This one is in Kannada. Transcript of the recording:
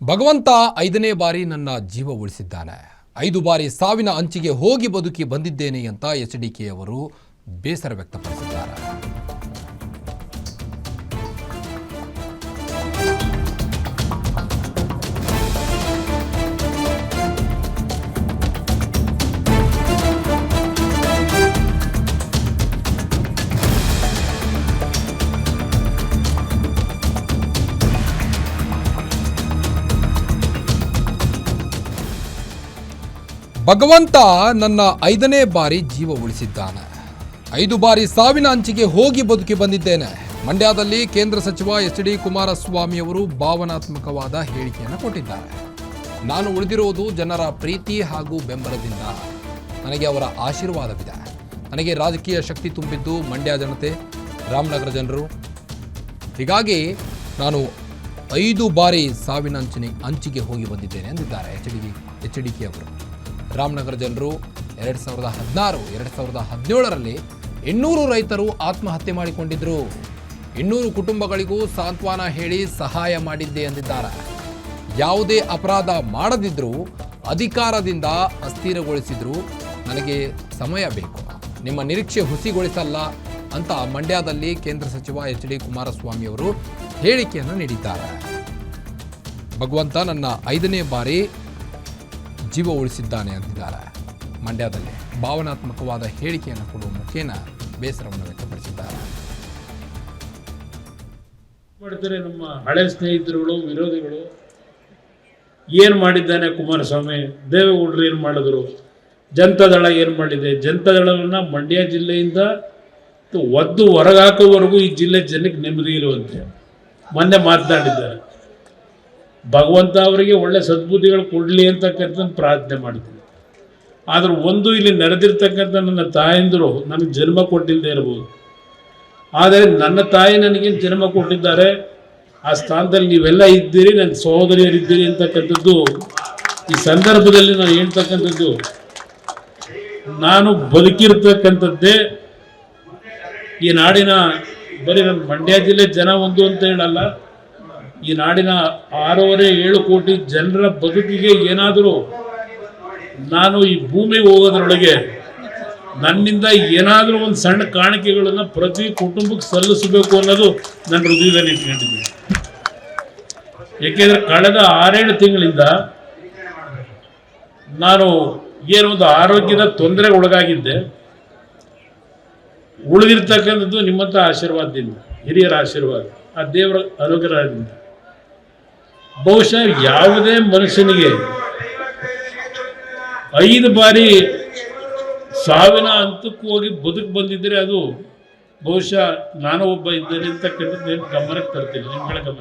ಭಗವಂತ 5ನೇ ಬಾರಿ ನನ್ನ ಜೀವ ಉಳಿಸಿದ್ದಾನೆ. 5 ಬಾರಿ ಸಾವಿನ ಅಂಚಿಗೆ ಹೋಗಿ ಬದುಕಿ ಬಂದಿದ್ದೇನೆ ಅಂತ ಎಚ್ಡಿಕೆ ಅವರು ಬೇಸರ ವ್ಯಕ್ತಪಡಿಸಿದ್ದಾರೆ. ಭಗವಂತ ನನ್ನ 5ನೇ ಬಾರಿ ಜೀವ ಉಳಿಸಿದ್ದಾನೆ. 5 ಬಾರಿ ಸಾವಿನ ಅಂಚಿಗೆ ಹೋಗಿ ಬದುಕಿ ಬಂದಿದ್ದೇನೆ. ಮಂಡ್ಯದಲ್ಲಿ ಕೇಂದ್ರ ಸಚಿವ ಎಚ್.ಡಿ. ಕುಮಾರಸ್ವಾಮಿ ಅವರು ಭಾವನಾತ್ಮಕವಾದ ಹೇಳಿಕೆಯನ್ನು ಕೊಟ್ಟಿದ್ದಾರೆ. ನಾನು ಉಳಿದಿರುವುದು ಜನರ ಪ್ರೀತಿ ಹಾಗೂ ಬೆಂಬಲದಿಂದ. ನನಗೆ ಅವರ ಆಶೀರ್ವಾದವಿದೆ. ನನಗೆ ರಾಜಕೀಯ ಶಕ್ತಿ ತುಂಬಿದ್ದು ಮಂಡ್ಯ ಜನತೆ, ರಾಮನಗರ ಜನರು. ಹೀಗಾಗಿ ನಾನು 5 ಬಾರಿ ಸಾವಿನ ಅಂಚಿಗೆ ಹೋಗಿ ಬಂದಿದ್ದೇನೆ ಎಂದಿದ್ದಾರೆ ಎಚ್.ಡಿ.ಕೆ ಅವರು. ರಾಮನಗರ ಜನರು 2016, 2017ರಲ್ಲಿ 800 ರೈತರು ಆತ್ಮಹತ್ಯೆ ಮಾಡಿಕೊಂಡಿದ್ರು. 800 ಕುಟುಂಬಗಳಿಗೂ ಸಾಂತ್ವನ ಹೇಳಿ ಸಹಾಯ ಮಾಡಿದ್ದೆ ಎಂದಿದ್ದಾರೆ. ಯಾವುದೇ ಅಪರಾಧ ಮಾಡದಿದ್ರೂ ಅಧಿಕಾರದಿಂದ ಅಸ್ಥಿರಗೊಳಿಸಿದ್ರು. ನನಗೆ ಸಮಯ ಬೇಕು, ನಿಮ್ಮ ನಿರೀಕ್ಷೆ ಹುಸಿಗೊಳಿಸಲ್ಲ ಅಂತ ಮಂಡ್ಯದಲ್ಲಿ ಕೇಂದ್ರ ಸಚಿವ ಎಚ್.ಡಿ. ಕುಮಾರಸ್ವಾಮಿ ಅವರು ಹೇಳಿಕೆಯನ್ನು ನೀಡಿದ್ದಾರೆ. ಭಗವಂತ ನನ್ನ 5ನೇ ಬಾರಿ ಜೀವ ಉಳಿಸಿದ್ದಾನೆ ಅಂತಿದ್ದಾರೆ. ಮಂಡ್ಯದಲ್ಲಿ ಭಾವನಾತ್ಮಕವಾದ ಹೇಳಿಕೆಯನ್ನು ಕೊಡುವ ಮುಖೇನ ಬೇಸರವನ್ನು ವ್ಯಕ್ತಪಡಿಸಿದ್ದಾರೆ. ಮಾಡ್ತಾರೆ ನಮ್ಮ ಹಳೆ ಸ್ನೇಹಿತರುಗಳು, ವಿರೋಧಿಗಳು. ಏನು ಮಾಡಿದ್ದಾನೆ ಕುಮಾರಸ್ವಾಮಿ, ದೇವೇಗೌಡರು ಏನು ಮಾಡಿದ್ರು, ಜನತಾದಳ ಏನು ಮಾಡಿದೆ, ಜನತಾದಳವನ್ನು ಮಂಡ್ಯ ಜಿಲ್ಲೆಯಿಂದ ಒದ್ದು ಹೊರಗಾಕೋವರೆಗೂ ಈ ಜಿಲ್ಲೆ ಜನಕ್ಕೆ ನೆಮ್ಮದಿ ಇರುವಂತೆ ಮೊನ್ನೆ ಮಾತನಾಡಿದ್ದಾರೆ. ಭಗವಂತ ಅವರಿಗೆ ಒಳ್ಳೆ ಸದ್ಬುದ್ಧಿಗಳು ಕೊಡಲಿ ಅಂತಕ್ಕಂಥ ಪ್ರಾರ್ಥನೆ ಮಾಡ್ತೀನಿ. ಆದ್ರೆ ಒಂದು ಇಲ್ಲಿ ನಡೆದಿರ್ತಕ್ಕಂಥ ನನ್ನ ತಾಯಂದಿರು ನನಗೆ ಜನ್ಮ ಕೊಟ್ಟಿಲ್ಲದೆ ಇರ್ಬೋದು, ಆದರೆ ನನ್ನ ತಾಯಿ ನನಗೇನು ಜನ್ಮ ಕೊಟ್ಟಿದ್ದಾರೆ, ಆ ಸ್ಥಾನದಲ್ಲಿ ನೀವೆಲ್ಲ ಇದ್ದೀರಿ, ನನ್ನ ಸಹೋದರಿಯರಿದ್ದೀರಿ ಅಂತಕ್ಕಂಥದ್ದು ಈ ಸಂದರ್ಭದಲ್ಲಿ ನಾನು ಹೇಳ್ತಕ್ಕಂಥದ್ದು. ನಾನು ಬದುಕಿರ್ತಕ್ಕಂಥದ್ದೇ ಈ ನಾಡಿನ, ಬರೀ ನನ್ನ ಮಂಡ್ಯ ಜಿಲ್ಲೆ ಜನ ಒಂದು ಅಂತ ಹೇಳಲ್ಲ, ಈ ನಾಡಿನ 6.5-7 ಕೋಟಿ ಜನರ ಬದುಕಿಗೆ ಏನಾದರೂ ನಾನು ಈ ಭೂಮಿಗೆ ಹೋಗೋದ್ರೊಳಗೆ ನನ್ನಿಂದ ಏನಾದರೂ ಒಂದು ಸಣ್ಣ ಕಾಣಿಕೆಗಳನ್ನು ಪ್ರತಿ ಕುಟುಂಬಕ್ಕೆ ಸಲ್ಲಿಸಬೇಕು ಅನ್ನೋದು ನನ್ನ ಹೃದಯದಲ್ಲಿ ಇಟ್ಕೊಂಡಿದ್ದೀನಿ. ಏಕೆಂದರೆ ಕಳೆದ 6-7 ತಿಂಗಳಿಂದ ನಾನು ಏನೊಂದು ಆರೋಗ್ಯದ ತೊಂದರೆಗೆ ಒಳಗಾಗಿದ್ದೆ. ಉಳಿದಿರ್ತಕ್ಕಂಥದ್ದು ನಿಮ್ಮಂಥ ಆಶೀರ್ವಾದದಿಂದ, ಹಿರಿಯರ ಆಶೀರ್ವಾದ, ಆ ದೇವರ ಅನುಗ್ರಹದಿಂದ. ಬಹುಶಃ ಯಾವುದೇ ಮನುಷ್ಯನಿಗೆ 5 ಬಾರಿ ಸಾವಿನ ಹಂತಕ್ಕೆ ಹೋಗಿ ಬದುಕು ಬಂದಿದ್ದರೆ ಅದು ಬಹುಶಃ ನಾನು ಒಬ್ಬ ಇದ್ದೇನೆ ಅಂತಕ್ಕಂಥದ್ದು ಗಮನಕ್ಕೆ ತರ್ತೀನಿ, ನಿಮ್ಗಳ ಗಮನ.